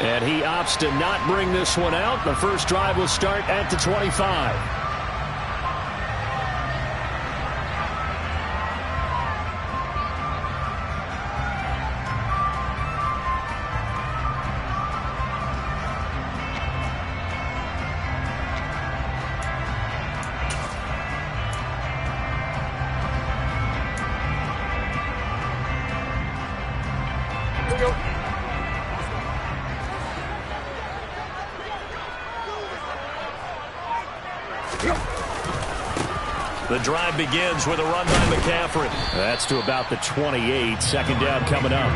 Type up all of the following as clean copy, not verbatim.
And he opts to not bring this one out. The first drive will start at the 25. The drive begins with a run by McCaffrey. That's to about the 28. Second down coming up.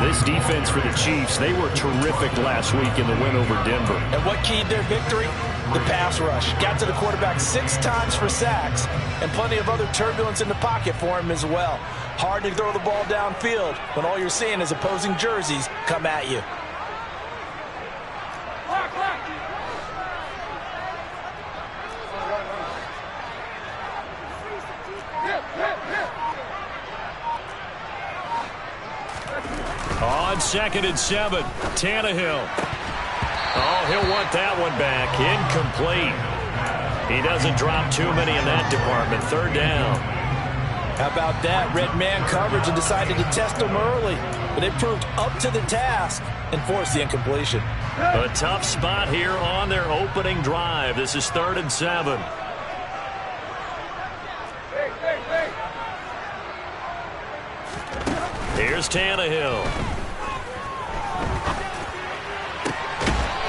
This defense for the Chiefs, they were terrific last week in the win over Denver. And what keyed their victory? The pass rush. Got to the quarterback 6 times for sacks, and plenty of other turbulence in the pocket for him as well. Hard to throw the ball downfield when all you're seeing is opposing jerseys come at you. On 2nd and 7, Tannehill. Oh, he'll want that one back. Incomplete. He doesn't drop too many in that department. 3rd down. How about that? Red man coverage and decided to test him early. But they proved up to the task and forced the incompletion. A tough spot here on their opening drive. This is 3rd and 7. Here's Tannehill.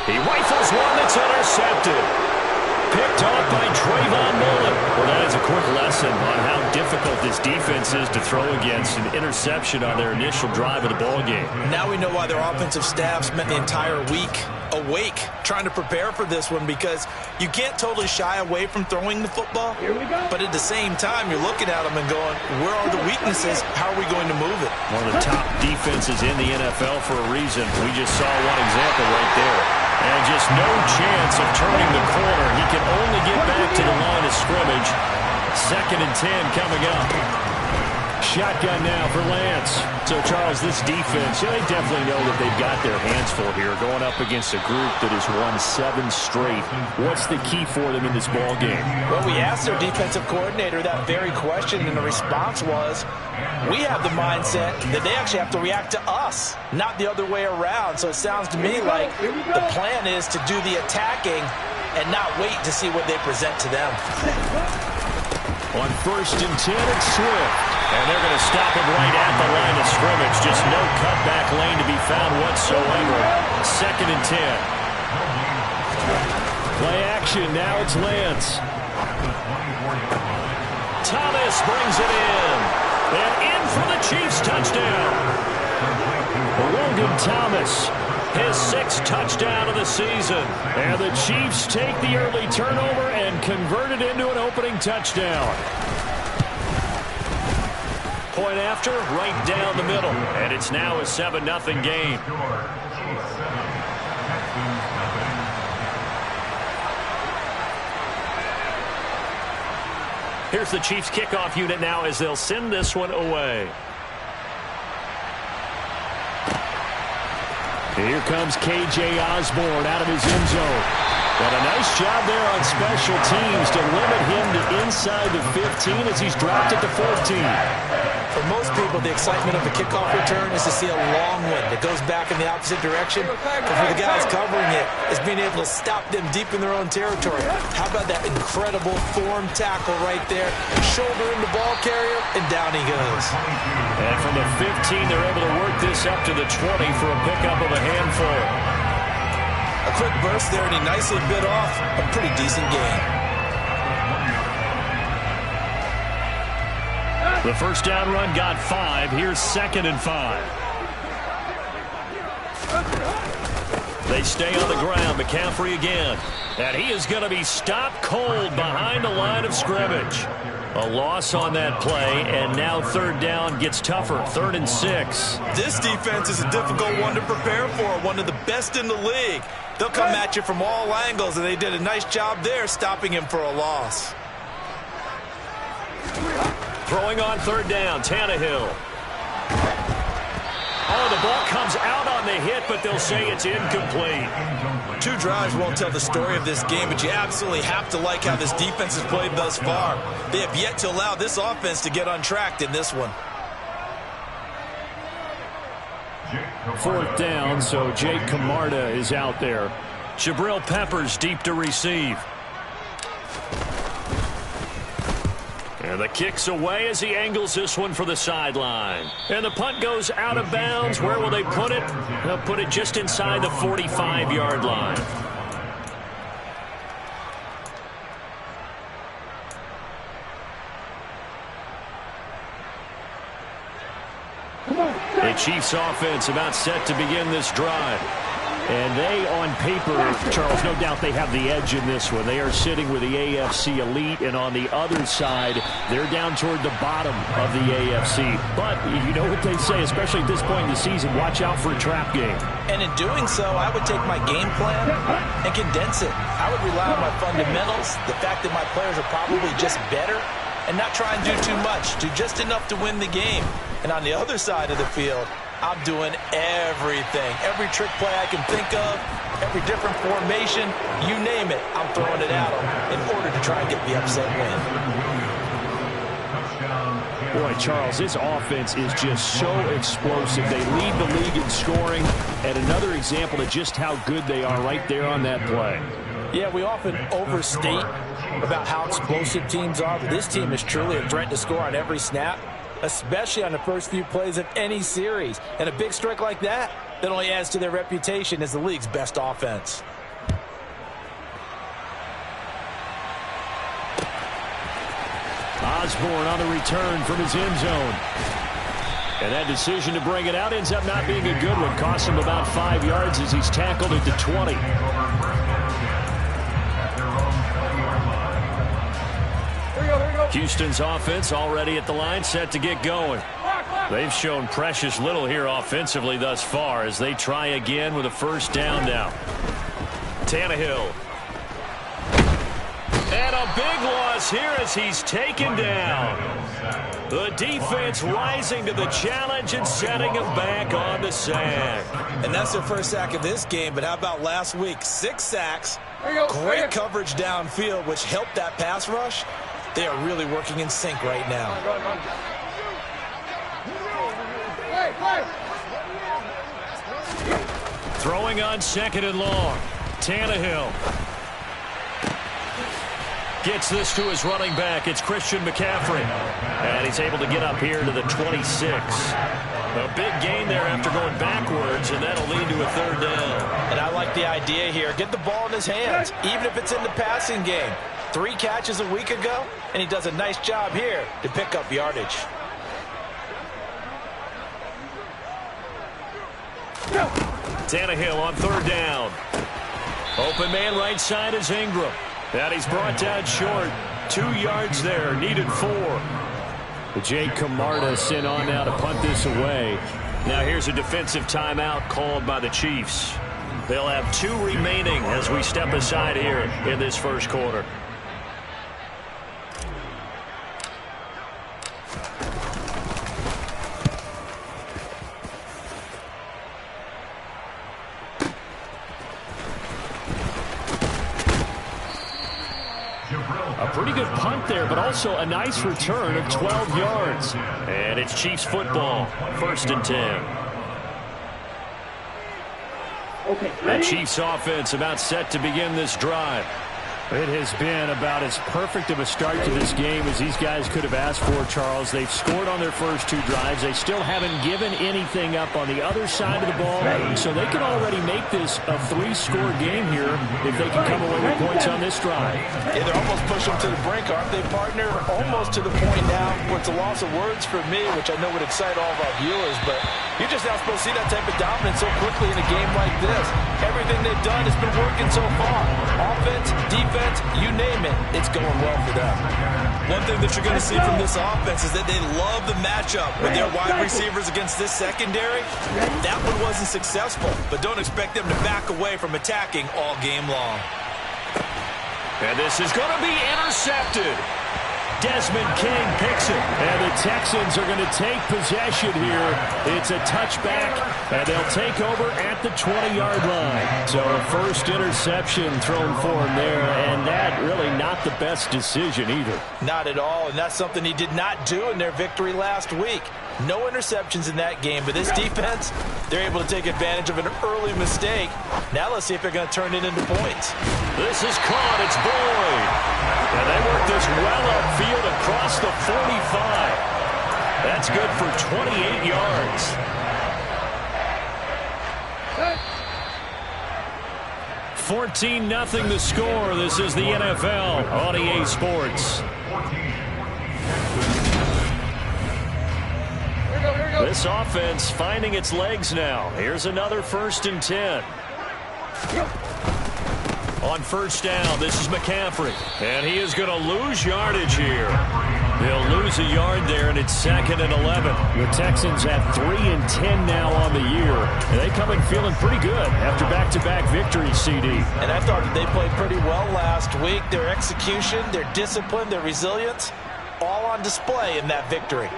He rifles one that's intercepted. Picked off by Trayvon Mullen. Well, that is a quick lesson on how difficult this defense is to throw against. An interception on their initial drive of the ballgame. Now we know why their offensive staff spent the entire week awake trying to prepare for this one, because you can't totally shy away from throwing the football. But at the same time, you're looking at them and going, where are the weaknesses? How are we going to move it? One of the top defenses in the NFL for a reason. We just saw one example right there. And just no chance of turning the corner. He can only get back to the line of scrimmage. 2nd and 10 coming up. Shotgun now for Lance. So, Charles, this defense, they definitely know that they've got their hands full here, going up against a group that has won 7 straight. What's the key for them in this ball game? Well, we asked their defensive coordinator that very question, and the response was, we have the mindset that they actually have to react to us, not the other way around. So it sounds to me like the plan is to do the attacking and not wait to see what they present to them. On 1st and 10, it's Swift. And they're going to stop him right at the line of scrimmage. Just no cutback lane to be found whatsoever. 2nd and 10. Play action. Now it's Lance. Thomas brings it in. And in for the Chiefs touchdown. Logan Thomas. His 6th touchdown of the season. And the Chiefs take the early turnover and convert it into an opening touchdown. Point after, right down the middle. And it's now a 7-0 game. Here's the Chiefs kickoff unit now as they'll send this one away. Here comes K.J. Osborne out of his end zone. And a nice job there on special teams to limit him to inside the 15 as he's dropped at the 14. For most people, the excitement of a kickoff return is to see a long one that goes back in the opposite direction. But for the guys covering it, it's being able to stop them deep in their own territory. How about that incredible form tackle right there? Shoulder in the ball carrier, and down he goes. And from the 15, they're able to work this up to the 20 for a pickup of a handful. A quick burst there, and he nicely bit off a pretty decent gain. The first down run got 5. Here's 2nd and 5. They stay on the ground. McCaffrey again. And he is going to be stopped cold behind the line of scrimmage. A loss on that play, and now 3rd down gets tougher. 3rd and 6. This defense is a difficult one to prepare for, one of the best in the league. They'll come at you from all angles, and they did a nice job there stopping him for a loss. Throwing on 3rd down, Tannehill. Oh, the ball comes out on the hit, but they'll say it's incomplete. 2 drives won't tell the story of this game, but you absolutely have to like how this defense has played thus far. They have yet to allow this offense to get untracked in this one. 4th down, so Jake Camarda is out there. Jabril Peppers deep to receive. And the kick's away as he angles this one for the sideline. And the punt goes out of bounds. Where will they put it? They'll put it just inside the 45-yard line. The Chiefs offense about set to begin this drive. And they, on paper, Charles, no doubt they have the edge in this one. They are sitting with the AFC elite, and on the other side, they're down toward the bottom of the AFC. But you know what they say, especially at this point in the season, watch out for a trap game. And in doing so, I would take my game plan and condense it. I would rely on my fundamentals, the fact that my players are probably just better, and not try and do too much, do just enough to win the game. And on the other side of the field, I'm doing everything. Every trick play I can think of, every different formation, you name it, I'm throwing it at them in order to try and get the upset win. Boy, Charles, this offense is just so explosive. They lead the league in scoring, and another example of just how good they are right there on that play. Yeah, we often overstate about how explosive teams are, but this team is truly a threat to score on every snap, especially on the first few plays of any series. And a big strike like that only adds to their reputation as the league's best offense. Osborne on the return from his end zone. And that decision to bring it out ends up not being a good one. Costs him about 5 yards as he's tackled at the 20. Houston's offense already at the line, set to get going. They've shown precious little here offensively thus far as they try again with a first down now. Tannehill. And a big loss here as he's taken down. The defense rising to the challenge and setting him back on the sack. And that's their first sack of this game, but how about last week? 6 sacks, great coverage downfield, which helped that pass rush. They are really working in sync right now. Throwing on 2nd and long. Tannehill gets this to his running back. It's Christian McCaffrey. And he's able to get up here to the 26. A big gain there after going backwards, and that'll lead to a 3rd down. And I like the idea here. Get the ball in his hands, even if it's in the passing game. 3 catches a week ago, and he does a nice job here to pick up yardage. Tannehill on 3rd down. Open man right side is Ingram. And he's brought down short. 2 yards there, needed 4. Jake Camarda sent on now to punt this away. Now here's a defensive timeout called by the Chiefs. They'll have 2 remaining as we step aside here in this first quarter. A pretty good punt there, but also a nice return of 12 yards. And it's Chiefs football, 1st and 10. The Chiefs offense about set to begin this drive. It has been about as perfect of a start to this game as these guys could have asked for, Charles. They've scored on their first 2 drives. They still haven't given anything up on the other side of the ball, so they can already make this a 3-score game here if they can come away with points on this drive. Yeah, they're almost pushing them to the brink, aren't they, partner? Almost to the point now where it's a loss of words for me, which I know would excite all of our viewers, but you're just not supposed to see that type of dominance so quickly in a game like this. Everything they've done has been working so far. Offense, defense, you name it, it's going well for them. One thing that you're going to see from this offense is that they love the matchup with their wide receivers against this secondary. That one wasn't successful, but don't expect them to back away from attacking all game long. And this is going to be intercepted. Desmond King picks it. And the Texans are going to take possession here. It's a touchback, and they'll take over at the 20-yard line. So a first interception thrown for him there, and that really not the best decision either. Not at all, and that's something he did not do in their victory last week. No interceptions in that game, but this defense, they're able to take advantage of an early mistake. Now let's see if they're going to turn it into points. This is caught. It's Boyd. And they work this well upfield across the 45. That's good for 28 yards. Hey. 14-0 the score. This is the NFL on EA Sports. This offense finding its legs now. Here's another 1st and 10. On first down, this is McCaffrey. And he is going to lose yardage here. They'll lose a yard there, and it's 2nd and 11. The Texans have 3 and 10 now on the year. And they come in feeling pretty good after back-to-back victories, CD. And I thought that they played pretty well last week. Their execution, their discipline, their resilience, all on display in that victory.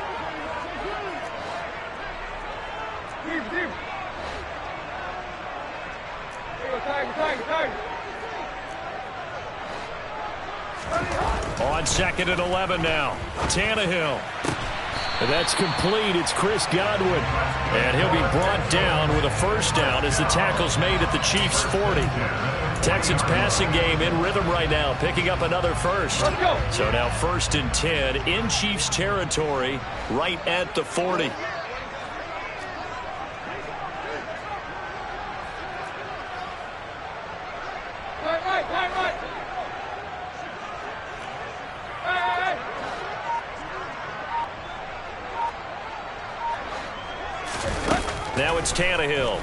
On 2nd and 11 now. Tannehill. And that's complete. It's Chris Godwin. And he'll be brought down with a first down as the tackle's made at the Chiefs' 40. Texans passing game in rhythm right now, picking up another first. So now 1st and 10 in Chiefs territory right at the 40. Now it's Tannehill.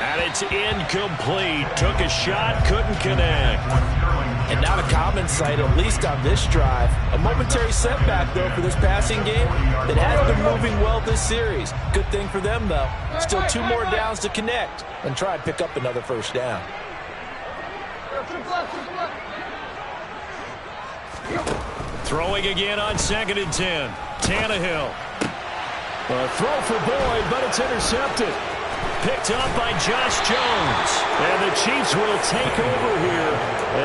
And it's incomplete. Took a shot, couldn't connect. And not a common sight, at least on this drive. A momentary setback, though, for this passing game that has been moving well this series. Good thing for them, though. Still 2 more downs to connect and try and pick up another first down. Throwing again on 2nd and 10. Tannehill. A throw for Boyd, but it's intercepted. Picked up by Josh Jones. And the Chiefs will take over here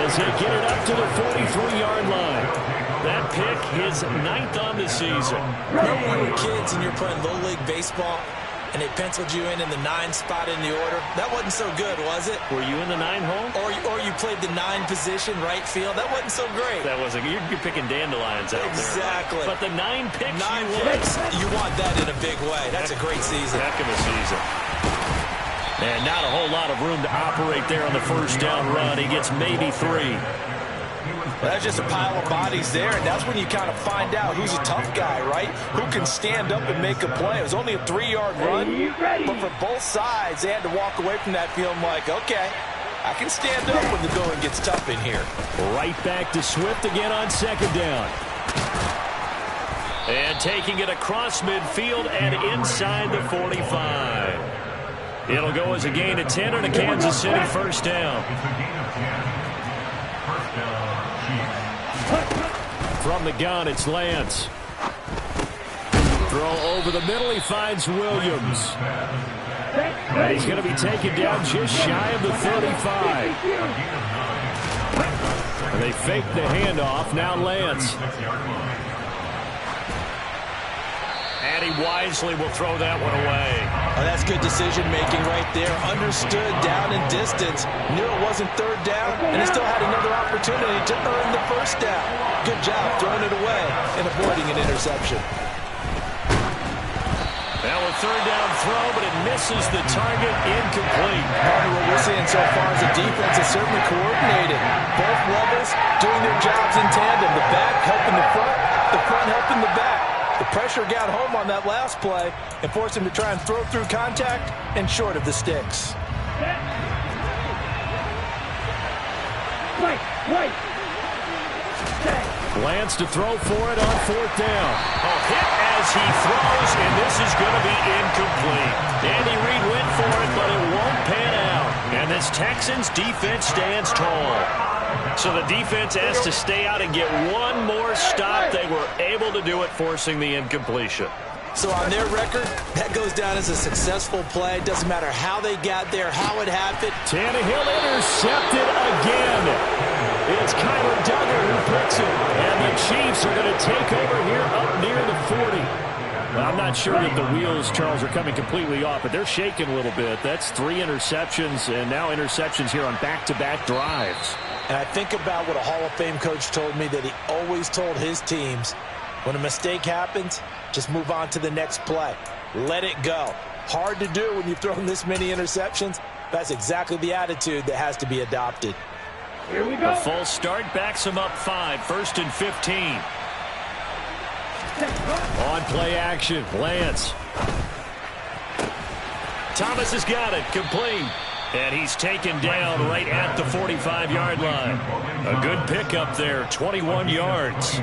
as they get it up to the 43-yard line. That pick is 9th on the season. Remember when we were kids and you're playing Little League Baseball and they penciled you in the 9 spot in the order? That wasn't so good, was it? Were you in the 9 hole? Or you played the 9 position, right field? That wasn't so great. That wasn't. You're picking dandelions out exactly. there. But the 9 picks 9 picks, you want that in a big way. That's a great season. Heck of a season. And not a whole lot of room to operate there on the first down run. He gets maybe 3. Well, that's just a pile of bodies there, and that's when you kind of find out who's a tough guy, right? Who can stand up and make a play. It was only a 3-yard run, but for both sides, they had to walk away from that feeling like, okay, I can stand up when the going gets tough in here. Right back to Swift again on 2nd down. And taking it across midfield and inside the 45. It'll go as a gain of 10 and a Kansas City first down. From the gun, it's Lance. Throw over the middle, he finds Williams. And he's going to be taken down just shy of the 35. And they fake the handoff, now Lance. And he wisely will throw that one away. Oh, that's good decision-making right there. Understood down and distance. Knew it wasn't 3rd down, and he still had another opportunity to earn the first down. Good job throwing it away and avoiding an interception. Now a 3rd down throw, but it misses the target, incomplete. What we're seeing so far is the defense is certainly coordinated. Both levels doing their jobs in tandem. The back helping the front helping the back. The pressure got home on that last play and forced him to try and throw through contact and short of the sticks. Lance to throw for it on 4th down. Oh, hit as he throws, and this is going to be incomplete. Andy Reid went for it, but it won't pan out. And this Texans defense stands tall. So the defense has to stay out and get one more stop. They were able to do it, forcing the incompletion. So on their record, that goes down as a successful play. Doesn't matter how they got there, how it happened. Tannehill intercepted again. It's Kyler Duggar who picks it. And the Chiefs are going to take over here up near the 40. Well, I'm not sure that the wheels, Charles, are coming completely off, but they're shaking a little bit. That's 3 interceptions, and now interceptions here on back-to-back drives. And I think about what a Hall of Fame coach told me that he always told his teams, when a mistake happens, just move on to the next play. Let it go. Hard to do when you've thrown this many interceptions. That's exactly the attitude that has to be adopted. Here we go. A false start backs him up 5, 1st and 15. On play action, Lance. Thomas has got it, complete. And he's taken down right at the 45-yard line. A good pickup there, 21 yards.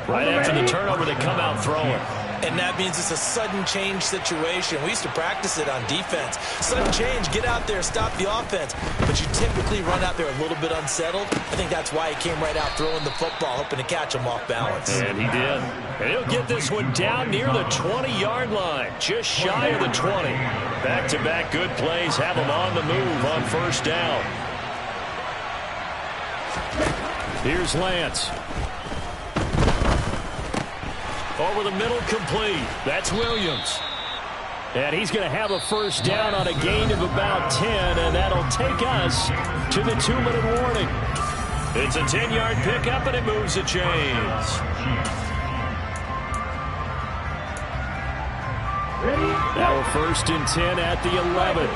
Right after the turnover, they come out throwing. And that means it's a sudden change situation. We used to practice it on defense. Sudden change, get out there, stop the offense. But you typically run out there a little bit unsettled. I think that's why he came right out throwing the football, hoping to catch him off balance. And he did. And he'll get this one down near the 20-yard line, just shy of the 20. Back-to-back good plays have him on the move on 1st down. Here's Lance. Over the middle, complete. That's Williams. And he's going to have a 1st down on a gain of about 10, and that'll take us to the 2-minute warning. It's a 10-yard pickup, and it moves the chains. Now a 1st and 10 at the 11.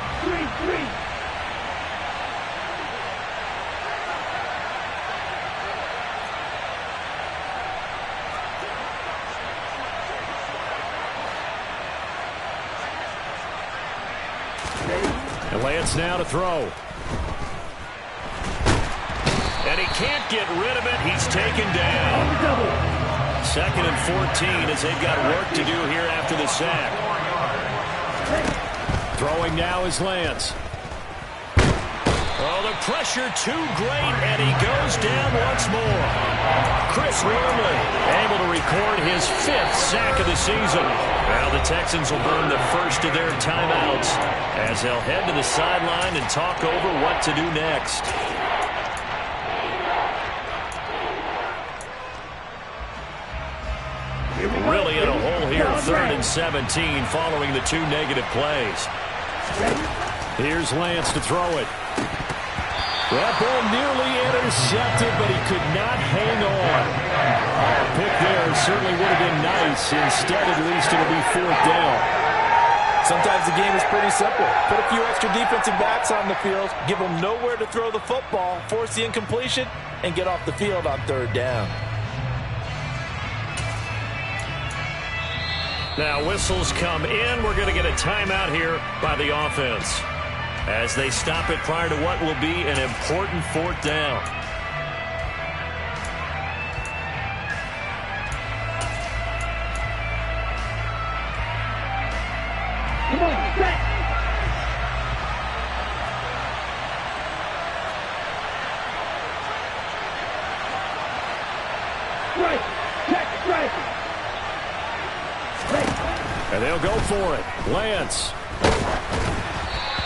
And Lance now to throw. And he can't get rid of it. He's taken down. 2nd and 14 as they've got work to do here after the sack. Throwing now is Lance. Oh, the pressure too great, and he goes down once more. Chris Wormley able to record his 5th sack of the season. Now the Texans will burn the first of their timeouts as they'll head to the sideline and talk over what to do next. Really in a hole here, 3rd and 17 following the 2 negative plays. Here's Lance to throw it. That ball nearly intercepted, but he could not hang on. A pick there certainly would have been nice. Instead, at least, it'll be 4th down. Sometimes the game is pretty simple. Put a few extra defensive backs on the field, give them nowhere to throw the football, force the incompletion, and get off the field on 3rd down. Now whistles come in. We're going to get a timeout here by the offense as they stop it prior to what will be an important 4th down. Come on, set. Strike, check, strike. And they'll go for it. Lance.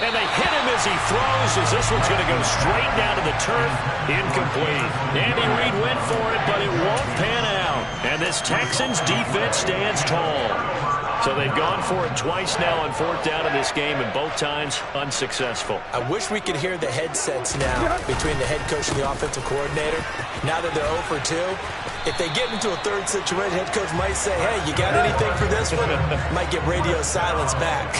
And they hit him as he throws, as this one's going to go straight down to the turf. Incomplete. Andy Reid went for it, but it won't pan out. And this Texans defense stands tall. So they've gone for it twice now on 4th down in this game, and both times unsuccessful. I wish we could hear the headsets now between the head coach and the offensive coordinator. Now that they're 0 for 2, if they get into a 3rd situation, head coach might say, hey, you got anything for this one? Might get radio silence back.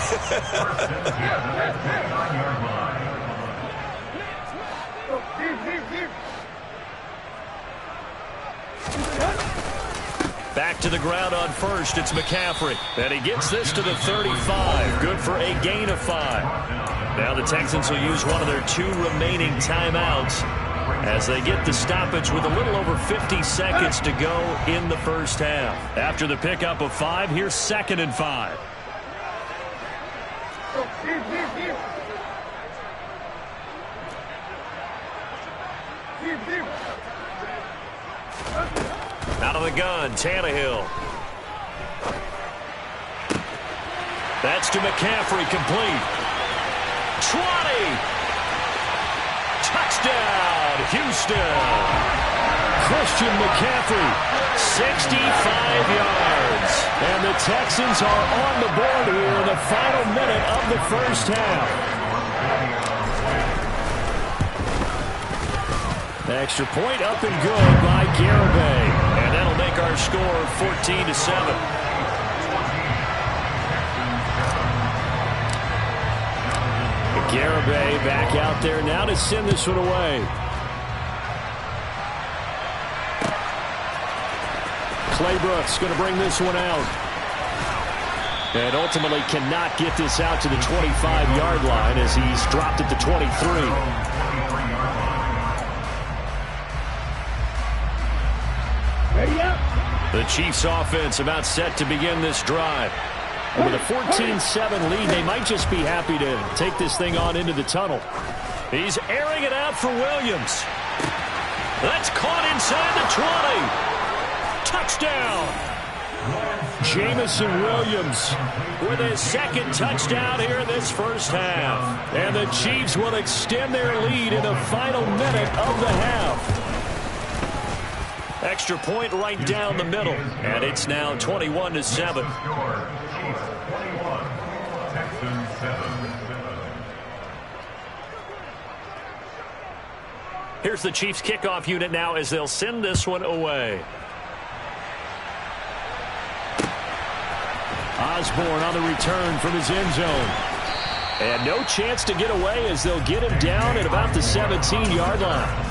Back to the ground on 1st, it's McCaffrey. And he gets this to the 35. Good for a gain of 5. Now the Texans will use one of their 2 remaining timeouts as they get the stoppage with a little over 50 seconds to go in the first half. After the pickup of 5, here's 2nd and 5. Out of the gun, Tannehill. That's to McCaffrey, complete. 20. Touchdown, Houston. Christian McCaffrey, 65 yards. And the Texans are on the board here in the final minute of the first half. Extra point up and good by Garibay. And that'll make our score 14-7. Garibay back out there now to send this one away. Claybrooks going to bring this one out. And ultimately cannot get this out to the 25-yard line as he's dropped at the 23. The Chiefs offense about set to begin this drive. And with a 14-7 lead, they might just be happy to take this thing on into the tunnel. He's airing it out for Williams. That's caught inside the 20. Touchdown. Jamison Williams with his 2nd touchdown here in this first half. And the Chiefs will extend their lead in the final minute of the half. Extra point right down the middle. And it's now 21-7. Here's the Chiefs kickoff unit now as they'll send this one away. Osborne on the return from his end zone. And no chance to get away as they'll get him down at about the 17-yard line.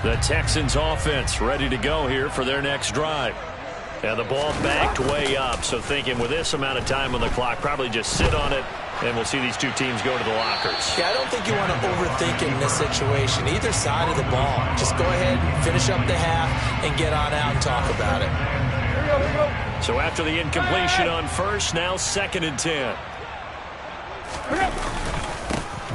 The Texans offense ready to go here for their next drive. And the ball backed way up, so thinking with this amount of time on the clock, probably just sit on it, and we'll see these two teams go to the lockers. Yeah, I don't think you want to overthink it in this situation. Either side of the ball. Just go ahead and finish up the half and get on out and talk about it. So after the incompletion on first, now 2nd and 10.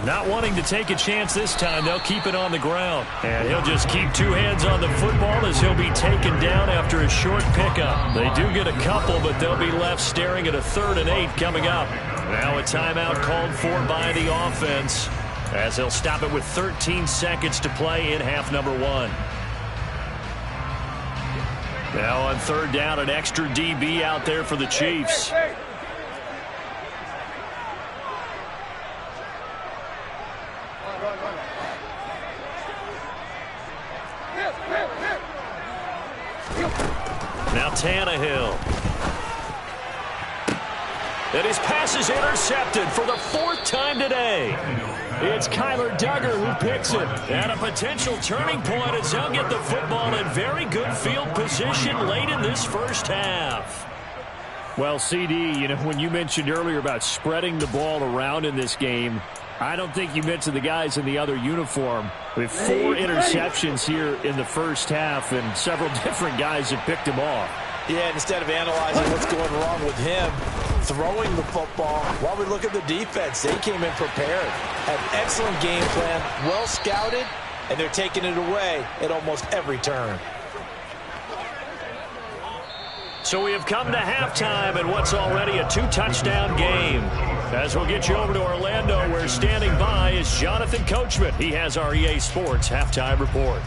Not wanting to take a chance this time, they'll keep it on the ground. And he'll just keep 2 hands on the football as he'll be taken down after a short pickup. They do get a couple, but they'll be left staring at a 3rd and 8 coming up. Now a timeout called for by the offense as they'll stop it with 13 seconds to play in half number 1. Now on 3rd down, an extra DB out there for the Chiefs. Now Tannehill. And his pass is intercepted for the 4th time today. It's Kyler Duggar who picks it. And a potential turning point as they'll get the football in very good field position late in this first half. Well, CD, you know, when you mentioned earlier about spreading the ball around in this game, I don't think you mentioned the guys in the other uniform. With 4 interceptions here in the first half, and several different guys have picked him off. Yeah, instead of analyzing what's going wrong with him, throwing the football, while we look at the defense, they came in prepared. Had an excellent game plan, well scouted, and they're taking it away at almost every turn. So we have come to halftime in what's already a 2-touchdown game. As we'll get you over to Orlando, where standing by is Jonathan Coachman. He has our EA Sports halftime report.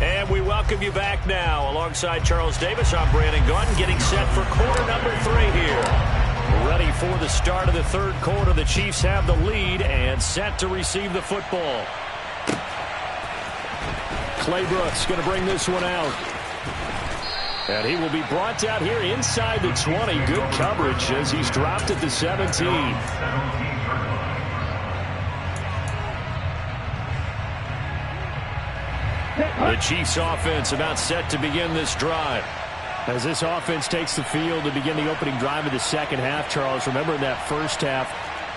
And we welcome you back now. Alongside Charles Davis, I'm Brandon Gunn, getting set for quarter number 3 here. Ready for the start of the 3rd quarter. The Chiefs have the lead and set to receive the football. Claybrooks going to bring this one out. And he will be brought down here inside the 20. Good coverage as he's dropped at the 17. The Chiefs offense about set to begin this drive. As this offense takes the field to begin the opening drive of the second half, Charles, remember in that first half,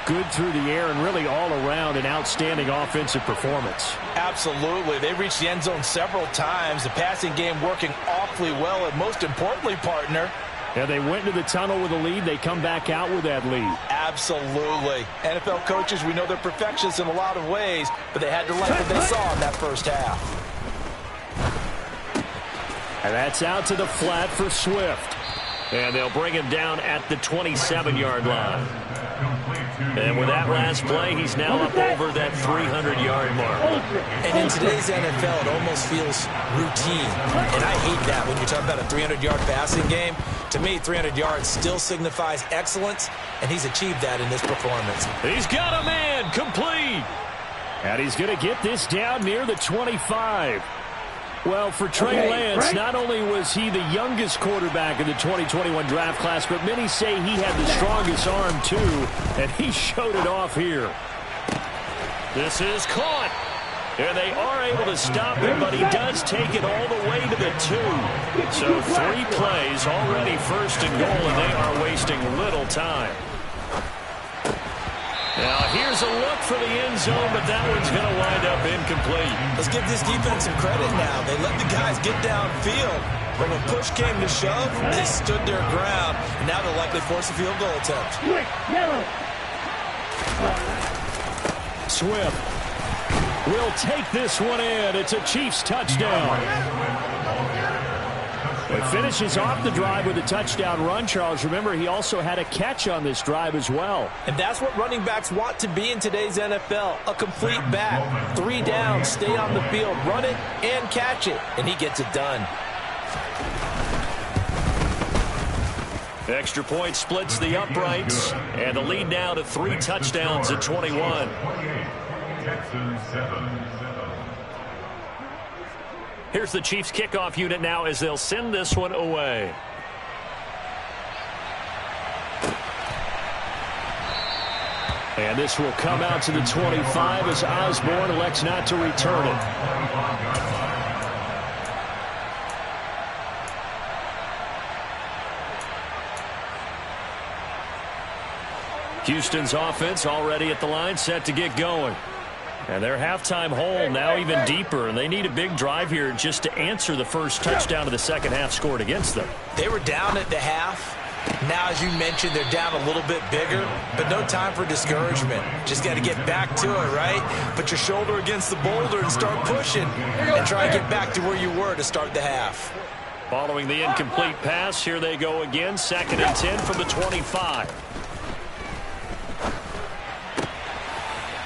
good through the air and really all around an outstanding offensive performance. Absolutely. They reached the end zone several times. The passing game working awfully well, and most importantly, partner, yeah, they went into the tunnel with a lead. They come back out with that lead. Absolutely. NFL coaches, we know they're perfectionists in a lot of ways, but they had to like what they saw in that first half. And that's out to the flat for Swift. And they'll bring him down at the 27-yard line. And with that last play, he's now up over that 300-yard mark. And in today's NFL, it almost feels routine. And I hate that when you're talking about a 300-yard passing game. To me, 300 yards still signifies excellence, and he's achieved that in this performance. He's got a man complete. And he's going to get this down near the 25. Well, for Trey Lance, not only was he the youngest quarterback in the 2021 draft class, but many say he had the strongest arm, too, and he showed it off here. This is caught. And they are able to stop him, but he does take it all the way to the 2. So 3 plays, already first and goal, and they are wasting little time. Now, here's a look for the end zone, but that one's going to wind up incomplete. Let's give this defense some credit now. They let the guys get downfield. When the push came to shove, they stood their ground, and now they'll likely force a field goal attempt. Swift will take this one in. It's a Chiefs touchdown. He finishes off the drive with a touchdown run, Charles. Remember, he also had a catch on this drive as well. And that's what running backs want to be in today's NFL, a complete back. 3 down, stay on the field, run it, and catch it. And he gets it done. Extra point splits the uprights, and the lead now to 3 touchdowns at 21. Here's the Chiefs kickoff unit now as they'll send this one away. And this will come out to the 25 as Osborne elects not to return it. Houston's offense already at the line, set to get going. And their halftime hole now even deeper, and they need a big drive here just to answer the first touchdown of the second half scored against them. They were down at the half. Now, as you mentioned, they're down a little bit bigger, but no time for discouragement. Just got to get back to it, right? Put your shoulder against the boulder and start pushing, and try and get back to where you were to start the half. Following the incomplete pass, here they go again, 2nd and 10 from the 25.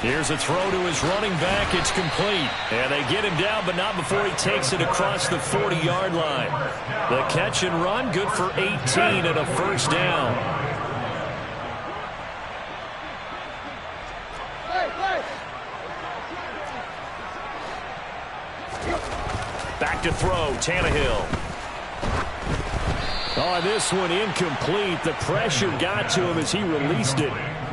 Here's a throw to his running back. It's complete. And they get him down, but not before he takes it across the 40-yard line. The catch and run, good for 18 and a first down. Back to throw, Tannehill. Oh, this one incomplete. The pressure got to him as he released it.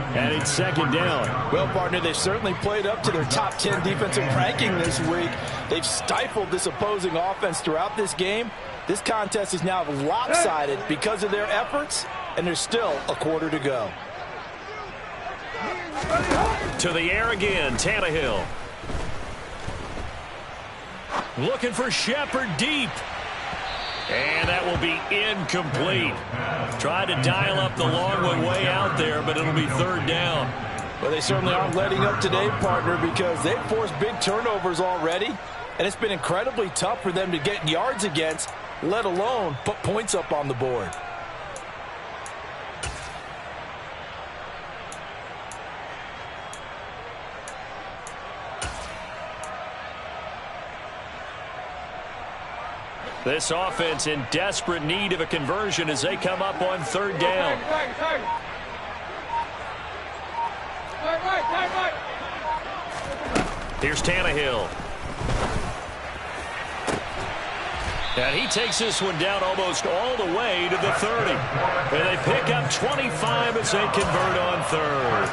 And it's 2nd down. Well, partner, they've certainly played up to their top 10 defensive ranking this week. They've stifled this opposing offense throughout this game. This contest is now lopsided because of their efforts, and there's still a quarter to go. To the air again, Tannehill. Looking for Shepard deep. And that will be incomplete. Tried to dial up the long one way out there, but it'll be 3rd down. Well, they certainly aren't letting up today, partner, because they've forced big turnovers already, and it's been incredibly tough for them to get yards against, let alone put points up on the board. This offense in desperate need of a conversion as they come up on 3rd down. Here's Tannehill. And he takes this one down almost all the way to the 30. And they pick up 25 as they convert on 3rd.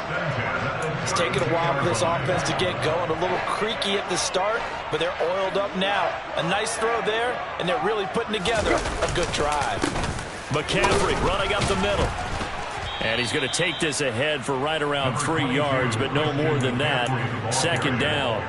taken a while for this offense to get going. A little creaky at the start, but they're oiled up now. A nice throw there, and they're really putting together a good drive. McCaffrey running up the middle. And he's going to take this ahead for right around 3 yards, but no more than that. Second down.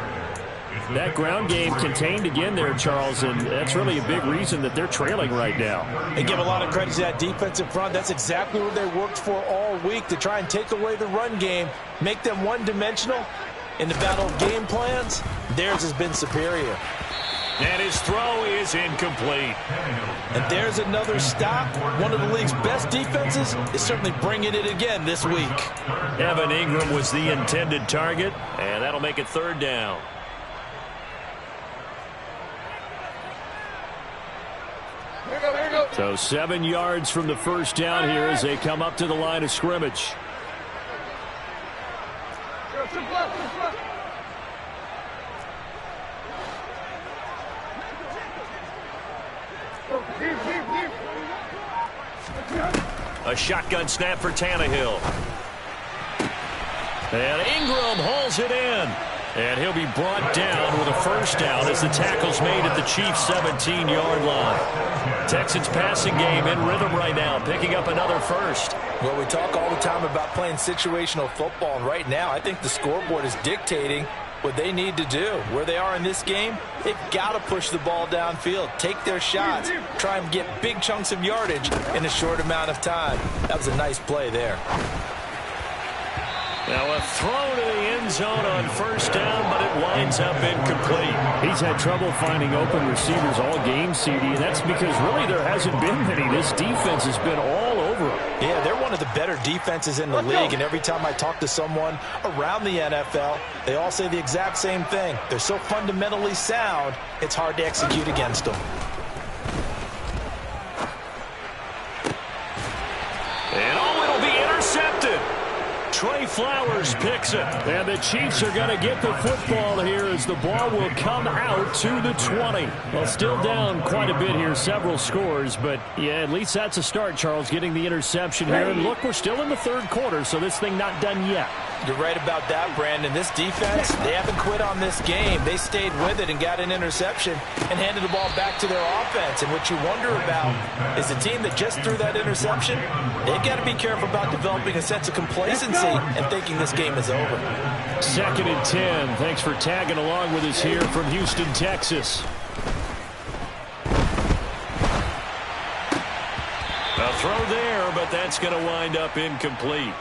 That ground game contained again there, Charles, and that's really a big reason that they're trailing right now. They give a lot of credit to that defensive front. That's exactly what they worked for all week, to try and take away the run game, make them one-dimensional. In the battle of game plans, theirs has been superior. And his throw is incomplete. And there's another stop. One of the league's best defenses is certainly bringing it again this week. Evan Ingram was the intended target, and that'll make it third down. So 7 yards from the first down here as they come up to the line of scrimmage. A shotgun snap for Tannehill. And Ingram hauls it in. And he'll be brought down with a first down as the tackle's made at the Chiefs' 17-yard line. Texans passing game in rhythm right now, picking up another first. Well, we talk all the time about playing situational football, and right now I think the scoreboard is dictating what they need to do. Where they are in this game, they've got to push the ball downfield, take their shots, try and get big chunks of yardage in a short amount of time. That was a nice play there. Now a throw to the end zone on first down, but it winds up incomplete. He's had trouble finding open receivers all game, CD, and that's because really there hasn't been many. This defense has been all over him. Yeah, they're one of the better defenses in the league, and every time I talk to someone around the NFL, they all say the exact same thing. They're so fundamentally sound, it's hard to execute against them. And oh, it'll be intercepted. Trey Flowers picks it. And the Chiefs are going to get the football here as the ball will come out to the 20. Well, still down quite a bit here, several scores, but yeah, at least that's a start, Charles, getting the interception here. And look, we're still in the third quarter, so this thing not done yet. You're right about that, Brandon. This defense, they haven't quit on this game. They stayed with it and got an interception and handed the ball back to their offense. And what you wonder about is the team that just threw that interception, they've got to be careful about developing a sense of complacency and thinking this game is over. 2nd and 10. Thanks for tagging along with us here from Houston, Texas. A throw there, but that's going to wind up incomplete.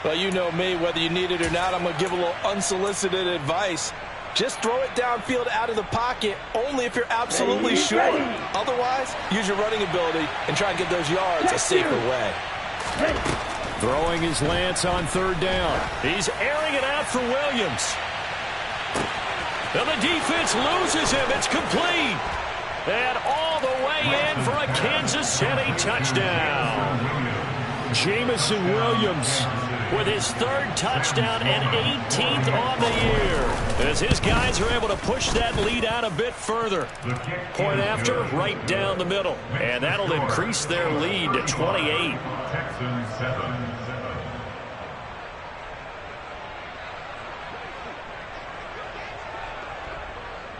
Well, you know me, whether you need it or not, I'm going to give a little unsolicited advice. Just throw it downfield out of the pocket only if you're absolutely sure. Otherwise, use your running ability and try and get those yards a safer way. Throwing his Lance on third down. He's airing it out for Williams. And the defense loses him. It's complete. And all the way in for a Kansas City touchdown. Jamison Williams with his 3rd touchdown and 18th on the year, as his guys are able to push that lead out a bit further. Point after, right down the middle, and that'll increase their lead to 28.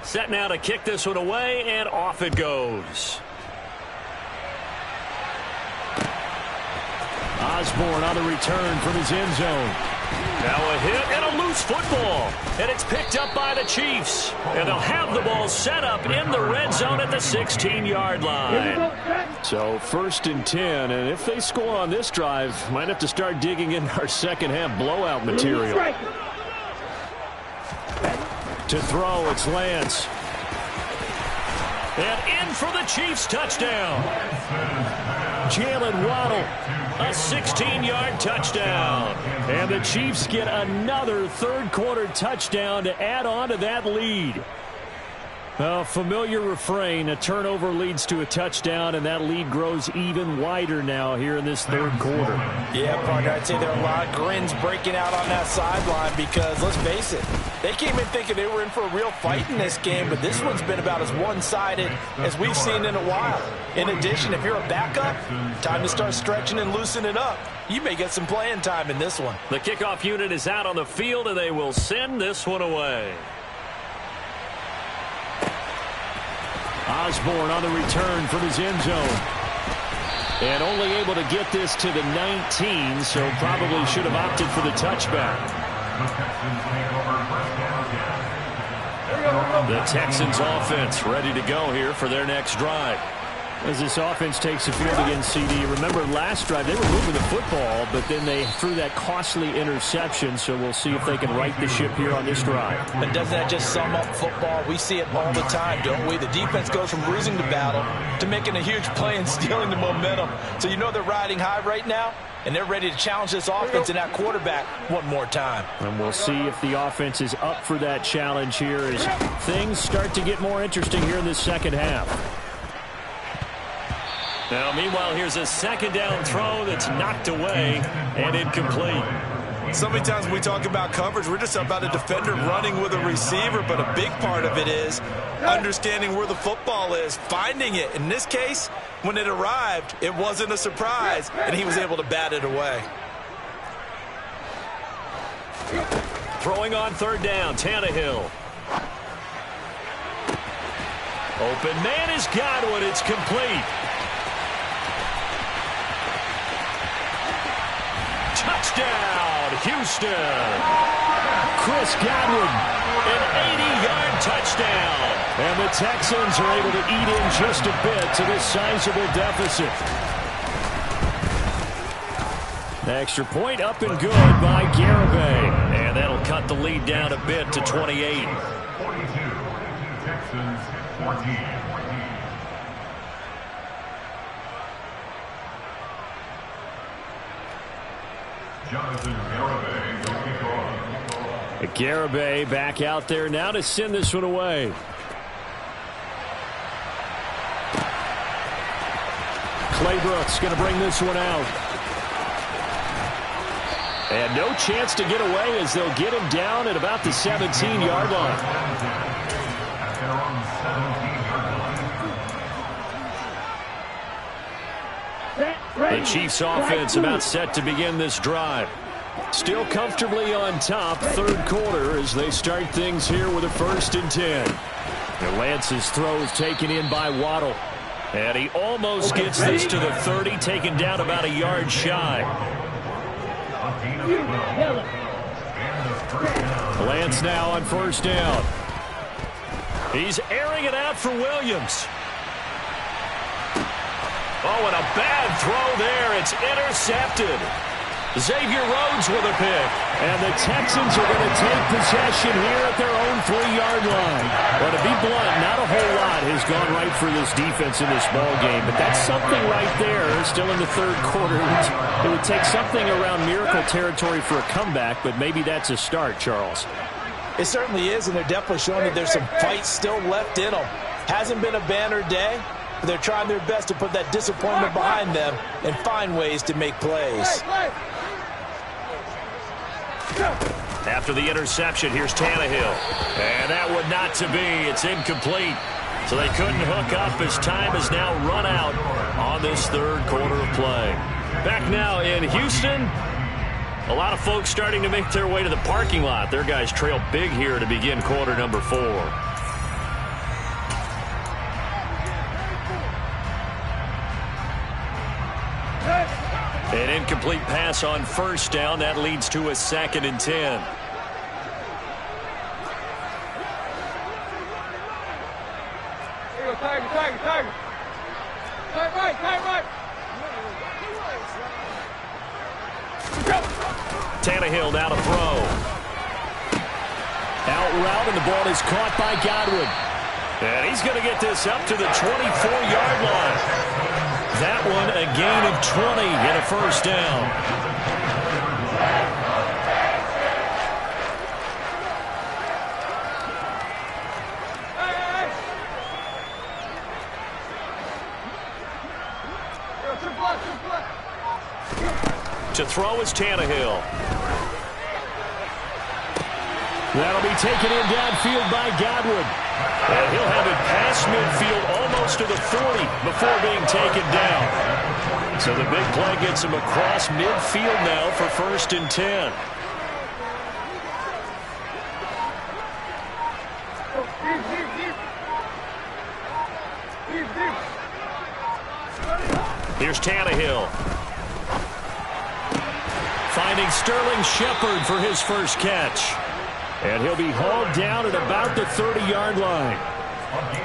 Set now to kick this one away, and off it goes. Osborne on the return from his end zone. Now a hit and a loose football. And it's picked up by the Chiefs. And they'll have the ball set up in the red zone at the 16-yard line. So 1st and 10. And if they score on this drive, might have to start digging in our second-half blowout material. To throw, it's Lance. And in for the Chiefs touchdown. Jalen Waddle. A 16-yard touchdown. And the Chiefs get another third-quarter touchdown to add on to that lead. A familiar refrain, a turnover leads to a touchdown, and that lead grows even wider now here in this third quarter. Yeah, partner, I'd say there are a lot of grins breaking out on that sideline because, let's face it, they came in thinking they were in for a real fight in this game, but this one's been about as one-sided as we've seen in a while. In addition, if you're a backup, time to start stretching and loosening up. you may get some playing time in this one. The kickoff unit is out on the field, and they will send this one away. Osborne on the return from his end zone. And only able to get this to the 19, so probably should have opted for the touchback. The Texans offense ready to go here for their next drive. As this offense takes the field against CD, remember last drive they were moving the football, but then they threw that costly interception, so we'll see if they can right the ship here on this drive. But doesn't that just sum up football? We see it all the time, don't we? The defense goes from losing the battle to making a huge play and stealing the momentum. So you know they're riding high right now, and they're ready to challenge this offense and that quarterback one more time. And we'll see if the offense is up for that challenge here as things start to get more interesting here in this second half. Now, meanwhile, here's a second down throw that's knocked away and incomplete. So many times when we talk about coverage, we're just about a defender running with a receiver, but a big part of it is understanding where the football is, finding it. In this case, when it arrived, it wasn't a surprise, and he was able to bat it away. Throwing on third down, Tannehill. Open man is Godwin. It's complete. Touchdown, Houston. Chris Godwin. An 80-yard touchdown. And the Texans are able to eat in just a bit to this sizable deficit. The extra point up and good by Garibay. And that'll cut the lead down a bit to 28. 42, Texans 14. Garibay back out there now to send this one away. Claybrooks going to bring this one out. And no chance to get away as they'll get him down at about the 17-yard line. The Chiefs offense about set to begin this drive. Still comfortably on top, third quarter, as they start things here with a 1st and 10. And Lance's throw is taken in by Waddle. And he almost gets this to the 30, taken down about a yard shy. Lance now on 1st down. He's airing it out for Williams. Oh, and a bad throw there. It's intercepted. Xavier Rhodes with a pick. And the Texans are going to take possession here at their own 3-yard line. Well, to be blunt, not a whole lot has gone right for this defense in this ball game, but that's something right there. Still in the third quarter. It would take something around miracle territory for a comeback, but maybe that's a start, Charles. It certainly is, and they're definitely showing that there's some fight still left in them. Hasn't been a banner day, but they're trying their best to put that disappointment behind them and find ways to make plays. After the interception, here's Tannehill. And that would not to be. It's incomplete. So they couldn't hook up as time is now run out on this third quarter of play. Back now in Houston. A lot of folks starting to make their way to the parking lot. Their guys trail big here to begin quarter number 4. An incomplete pass on 1st down. That leads to a 2nd and 10. Tannehill now to throw. Out route, and the ball is caught by Godwin. And he's going to get this up to the 24-yard line. That one a gain of 20 and a 1st down. To throw is Tannehill. That'll be taken in downfield by Godwin. And he'll have it past midfield almost to the 40 before being taken down. So the big play gets him across midfield now for 1st and 10. Here's Tannehill. Finding Sterling Shepard for his first catch. And he'll be hauled down at about the 30-yard line.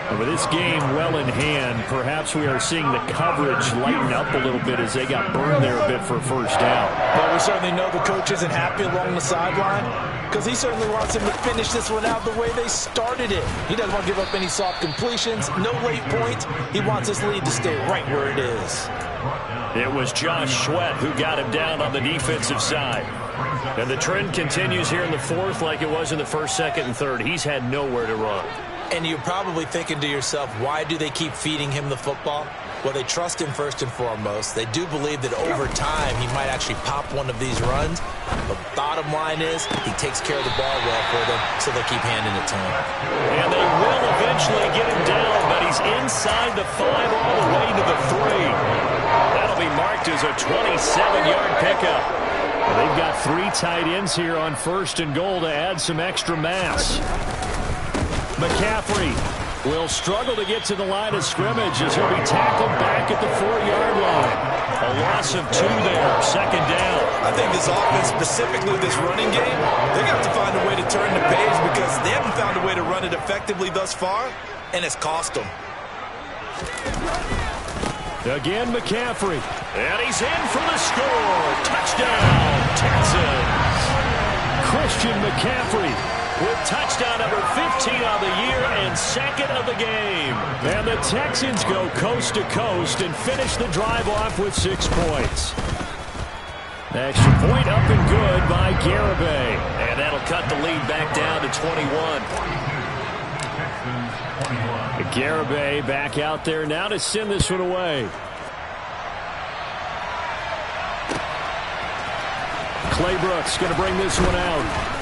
And with this game well in hand, perhaps we are seeing the coverage lighten up a little bit as they got burned there a bit for a first down. Well, we certainly know the coach isn't happy along the sideline because he certainly wants him to finish this one out the way they started it. He doesn't want to give up any soft completions, no late points. He wants his lead to stay right where it is. It was Josh Sweat who got him down on the defensive side. And the trend continues here in the 4th like it was in the 1st, 2nd, and 3rd. He's had nowhere to run. And you're probably thinking to yourself, why do they keep feeding him the football? Well, they trust him first and foremost. They do believe that over time he might actually pop one of these runs. But bottom line is he takes care of the ball well for them, so they keep handing it to him. And they will eventually get him down, but he's inside the 5 all the way to the 3. That'll be marked as a 27-yard pickup. Well, they've got 3 tight ends here on 1st and goal to add some extra mass. McCaffrey will struggle to get to the line of scrimmage as he'll be tackled back at the 4-yard line. A loss of 2 there, 2nd down. I think this offense, specifically this running game, they're going to have to find a way to turn the page because they haven't found a way to run it effectively thus far, and it's cost them. Again, McCaffrey. And he's in for the score. Touchdown, Texans. Christian McCaffrey with touchdown number 15 on the year and 2nd of the game. And the Texans go coast to coast and finish the drive off with 6 points. Extra point up and good by Garibay. And that'll cut the lead back down to 21. Garibay back out there now to send this one away. Claybrook's going to bring this one out.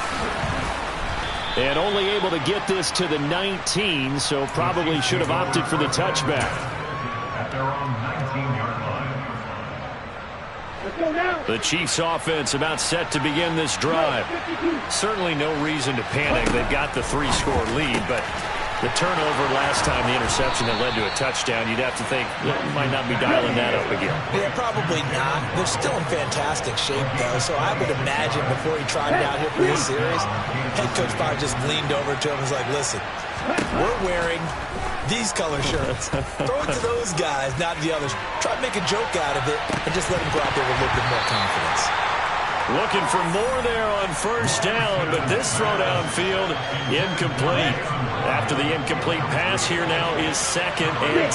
And only able to get this to the 19, so probably should have opted for the touchback. At their own 19-yard line. Let's go now. The Chiefs offense about set to begin this drive. Certainly no reason to panic. They've got the 3-score lead, but the turnover last time, the interception that led to a touchdown, you'd have to think you might not be dialing that up again. Yeah, probably not. They're still in fantastic shape, though, so I would imagine before he tried out here for this series, head coach probably just leaned over to him and was like, listen, we're wearing these color shirts. Throw it to those guys, not the others. Try to make a joke out of it and just let them go out there with a little bit more confidence. Looking for more there on 1st down, but this throw downfield incomplete. After the incomplete pass, here now is 2nd and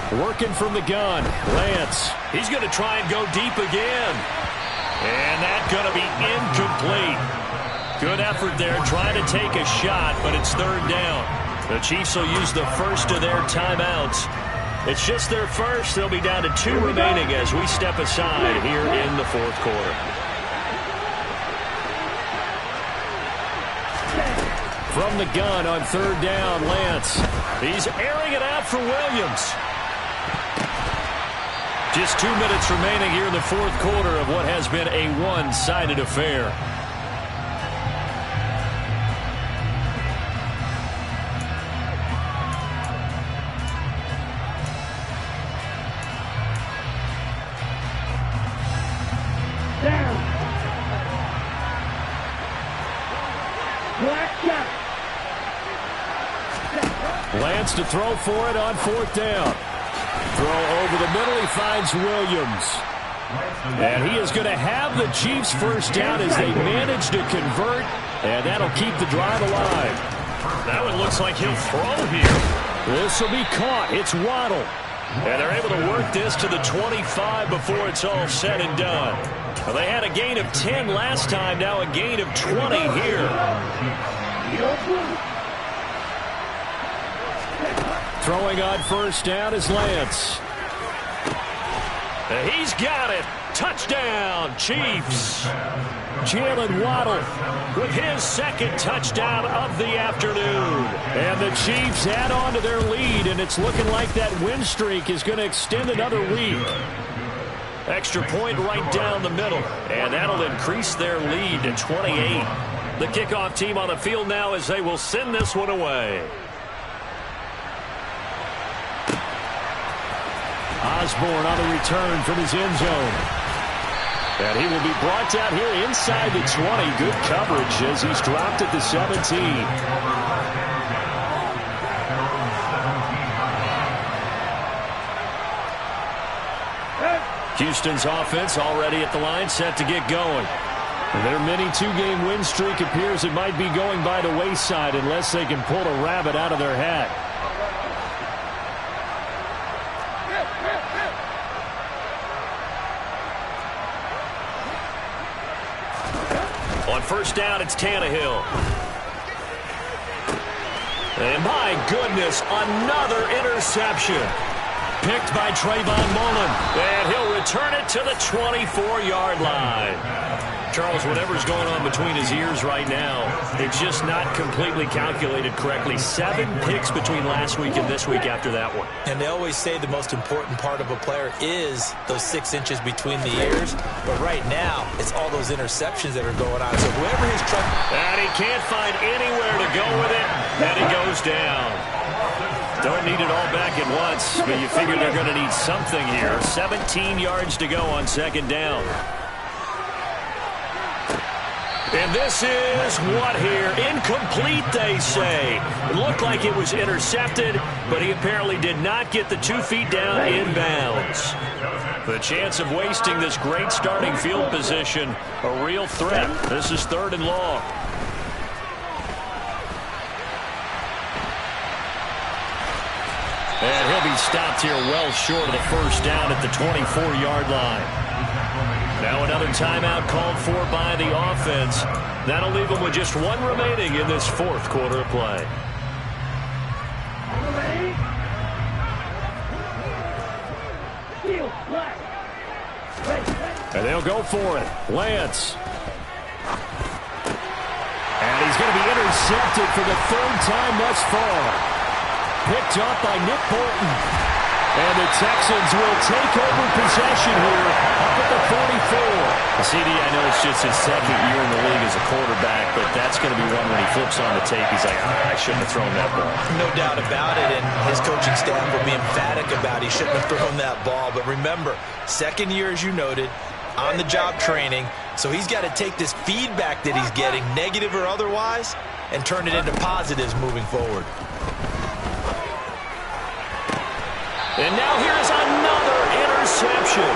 10. Working from the gun, Lance. He's going to try and go deep again. And that's going to be incomplete. Good effort there, trying to take a shot, but it's 3rd down. The Chiefs will use the first of their timeouts. It's just their first. They'll be down to 2 remaining as we step aside here in the 4th quarter. From the gun on 3rd down, Lance. He's airing it out for Williams. Just 2 minutes remaining here in the 4th quarter of what has been a one-sided affair. Lance to throw for it on 4th down. Throw over the middle. He finds Williams. And he is going to have the Chiefs first down as they manage to convert. And that'll keep the drive alive. That one looks like he'll throw here. This will be caught. It's Waddle. And they're able to work this to the 25 before it's all said and done. Well, they had a gain of 10 last time. Now a gain of 20 here. Throwing on 1st down is Lance. He's got it. Touchdown, Chiefs. Jalen Waddle With his second touchdown of the afternoon. and the Chiefs add on to their lead, and it's looking like that win streak is going to extend another week. Extra point right down the middle, and that'll increase their lead to 28. The kickoff team on the field now as they will send this one away. Osborne on the return from his end zone. And he will be brought down here inside the 20. Good coverage as he's dropped at the 17. Houston's offense already at the line, set to get going. Their mini two-game win streak appears it might be going by the wayside unless they can pull a rabbit out of their hat. On first down, it's Tannehill. And my goodness, another interception. Picked by Trayvon Mullen. And he'll return it to the 24-yard line. Charles, whatever's going on between his ears right now, it's just not completely calculated correctly. 7 picks between last week and this week after that one. And they always say the most important part of a player is those 6 inches between the ears. But right now, it's all those interceptions that are going on. So whoever he's trying... And he can't find anywhere to go with it. And he goes down. Don't need it all back at once, but you figure they're going to need something here. 17 yards to go on second down. And this is what here? Incomplete, they say. It looked like it was intercepted, but he apparently did not get the 2 feet down inbounds. The chance of wasting this great starting field position, a real threat. This is 3rd and long. And he'll be stopped here well short of the first down at the 24-yard line. Now another timeout called for by the offense. That'll leave them with just 1 remaining in this 4th quarter of play. And they'll go for it. Lance. And he's going to be intercepted for the 3rd time thus far. Picked up by Nick Bolton. And the Texans will take over possession here up at the 44. CD, I know it's just his 2nd year in the league as a quarterback, but that's going to be one when he flips on the tape. He's like, I shouldn't have thrown that ball. No doubt about it, and his coaching staff will be emphatic about he shouldn't have thrown that ball. But remember, 2nd year, as you noted, on-the-job training, so he's got to take this feedback that he's getting, negative or otherwise, and turn it into positives moving forward. And now here's another interception.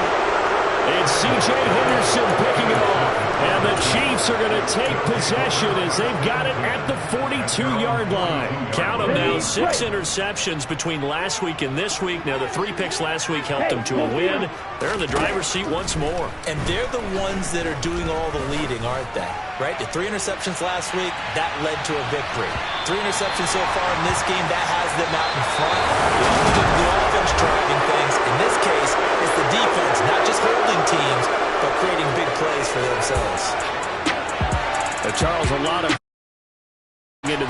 It's C.J. Henderson picking it off. And the Chiefs are going to take possession as they've got it at the 42-yard line. Count them now, 6 interceptions between last week and this week. Now, the 3 picks last week helped them to a win. They're in the driver's seat once more. And they're the ones that are doing all the leading, aren't they? Right? The 3 interceptions last week, that led to a victory. 3 interceptions so far in this game, that has them out in front. The offense driving things. In this case, it's the defense, not just holding teams, but creating big plays for themselves. Charles, a lot of into the